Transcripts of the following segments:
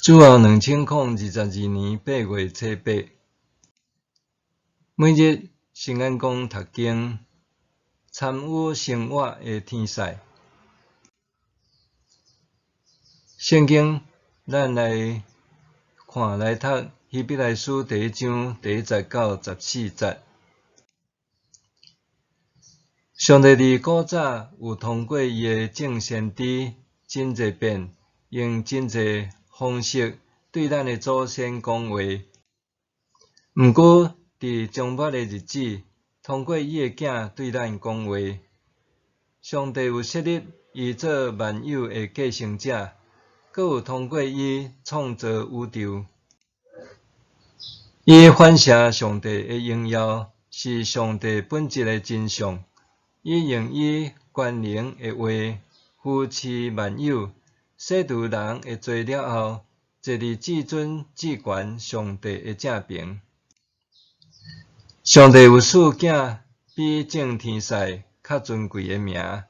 主后2022年8月初8，每日圣安宫读经，参与生活的天使。圣经，咱来看来读希伯来书第1章第1节到14节。上帝伫古早有通过伊的众先知真侪遍，用真侪方式对咱的祖先讲话。毋过，伫将末的日子，通过伊的囝对咱讲话。上帝有设立伊做万有的继承者，阁有通过伊创造宇宙。伊反射上帝的荣耀，是上帝本质的真相。伊用伊权能的话扶持万有，使除人会做了后，坐伫至尊至权上帝的正边。上帝有赐囝比众天使较尊贵的名，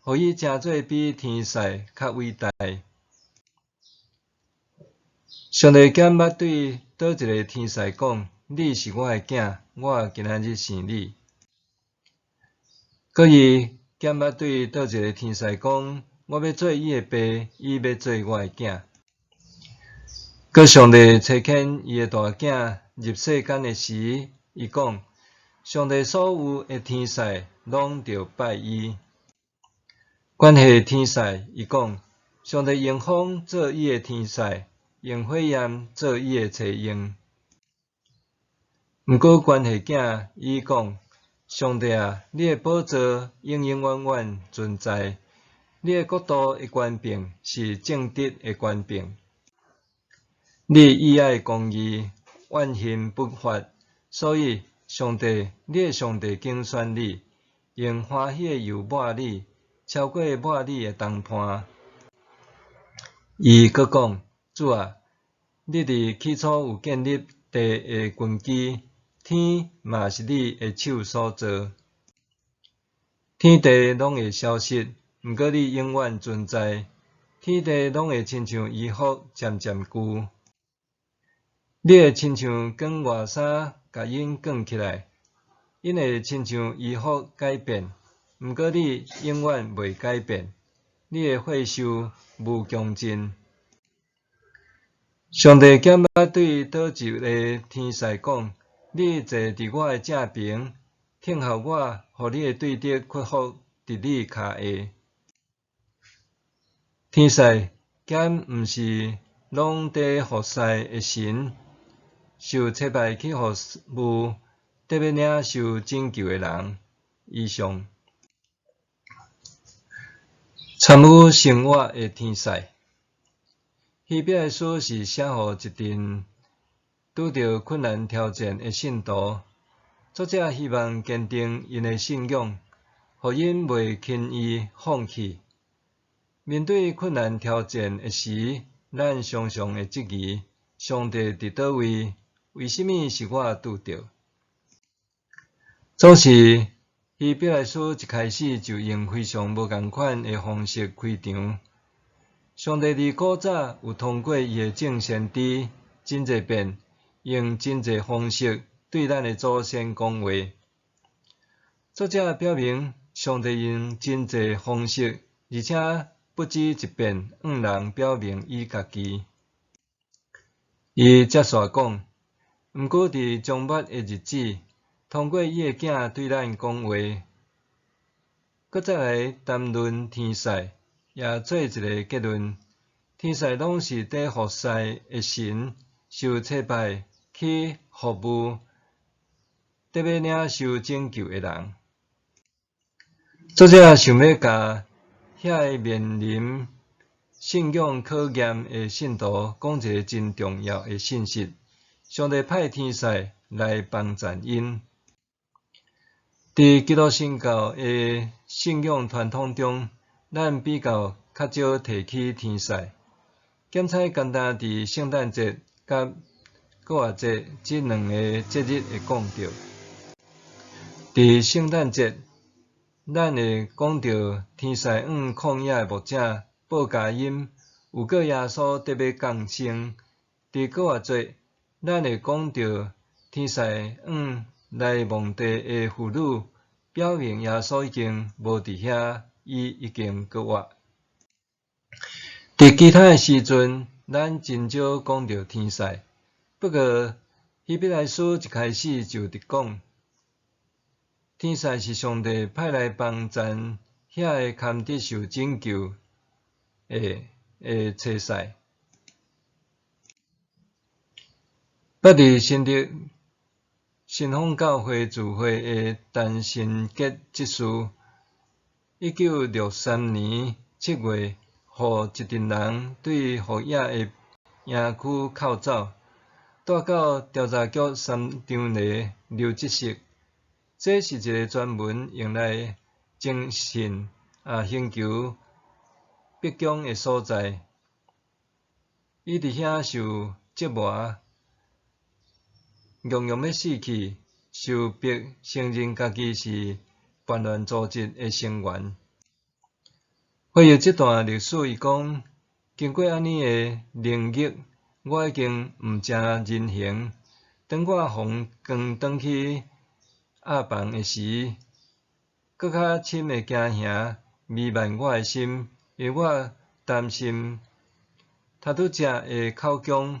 互伊成做比天使较伟大。上帝减捌对倒一个天使讲：“你是我的囝，我今仔日生你。”搁伊减捌对倒一个天使讲：“我要做伊的爸，伊要做我的囝。”搁上帝差遣伊的大囝入世间的时，伊讲：“上帝所有的天使拢着拜伊。”关系天使，伊讲：“上帝用风做伊的天使，用火焰做伊的妻婴。”毋过关系囝，伊讲：“上帝啊，你的宝座永永远远存在，你的国度的权柄是正直的权柄。你喜爱公义，怨恨不法，所以上帝，你的上帝竞选你，用欢喜的油抹你，超过抹你的重判。”伊阁讲：“主啊，你伫起初有建立地的根基。天嘛是你的手所造，天地拢会消失，毋过你永远存在。天地拢会亲像衣服渐渐旧，你会亲像卷外衫，甲因卷起来，因会亲像衣服改变，毋过你永远袂改变。你的岁数无穷尽。”上帝减捌对倒一个天使讲：“你坐伫我的正边，听候我，互你的对敌屈服伫你骹下。”天使敢毋是拢地服侍的神，受差派去服务，特别领受拯救的人。以上，参与生活的天使。希伯来书是写互一群拄着困难挑战的信徒，作者希望坚定因的信仰，互因袂轻易放弃。面对困难挑战的时，咱常常会质疑：上帝伫倒位？为什么是我拄着？总是希伯来书一开始就用非常无共款的方式开场。上帝伫古早有通过伊的众先知真侪遍，用真侪方式对咱的祖先讲话。作者表明，上帝用真侪方式，而且不止一遍向人表明伊家己。伊接续讲：“毋过伫将末的日子，通过伊的囝对咱讲话。”搁再来谈论天使，也做一个结论：天使拢是伫服侍的神，受差派去服务，特别领受拯救的人。作者想要甲遐个面临信仰考验的信徒讲一个真重要的信息：上帝派天使来帮助因。伫基督新教的信仰传统中，咱比较较少提起天使。检采简单伫圣诞节甲国外节这两个节日会讲到。伫圣诞节，咱会讲到天使向旷野的牧者报佳音，有个耶稣特别降生，伫国外节，咱会讲到天使来望地的妇女，表明耶稣已经无伫遐，伊已经国外。伫其他的时阵，咱真少讲到天使，不过希伯来书一开始就伫讲，天使是上帝派来帮咱遐个堪得受拯救的车使。捌伫新丰教会聚会的诞辰节即事，1963年7月，互一群人对互野的营区扣走，带到调查局3张内留即室。这是一个专门用来侦讯刑求逼供的所在。伊伫遐受折磨，样样要死去，受逼承认家己是叛乱组织的成员。回忆这段历史，伊讲，经过安尼的凌辱，我已经毋正人形。当我奉光转去鸭房的时，搁较深的惊吓弥漫我的心，因为我担心他拄则的口供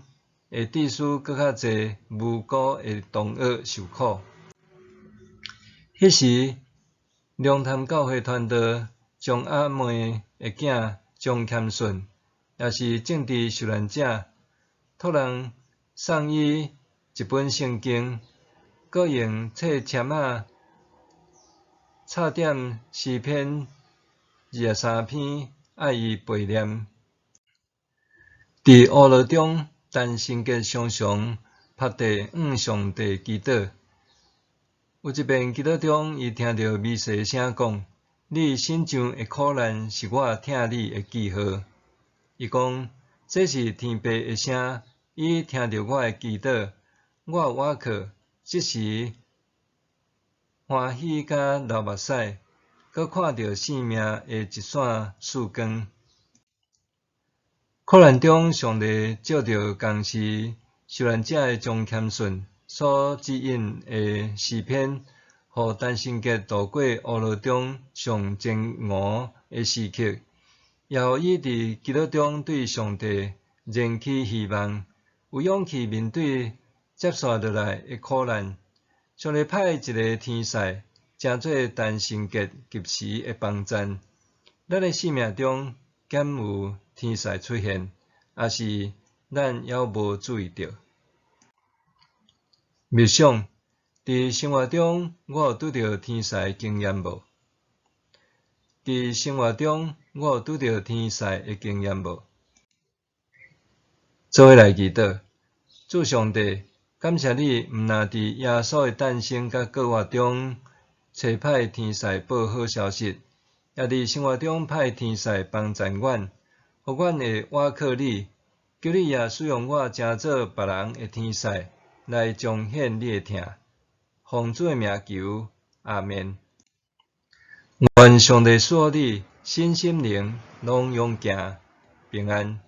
会致使搁较侪无辜的同学受苦。迄时，龙潭教会传道张阿妹的囝张谦顺，也是政治受难者，托人送伊一本圣经，搁用册签插点诗篇23篇，爱伊背念。伫乌罗中，诞辰节常常拍地上帝祈祷。有一遍祈祷中，伊听到弥赛声讲：“你身上的苦难是我疼你的记号。”伊讲：“这是天父的声，伊听到我的祈祷，我有瓦靠，即时欢喜甲流目屎，搁看到性命的一线曙光。”苦难中，上帝照着共是受难者的张谦顺所指引的诗篇，互诞辰节度过乌罗中上煎熬的时刻，也互伊伫祈祷中对上帝燃起希望，有勇气面对接续落来的苦难。上帝派一个天使，正做诞辰节及时的帮赞。咱的生命中敢有天使出现，还是咱还无注意到？默想，伫生活中我有拄到天使的经验无？伫生活中我有拄到天使的经验无？做伙来祈祷，主上帝，感谢你，毋但伫耶稣的诞生甲国活中找派天使报好消息，也伫生活中派天使帮助阮，互阮会倚靠你，求你也使用我成做别人的天使，来彰显你的疼。奉主的名求，阿们。愿上帝赐予你身心灵拢勇行平安。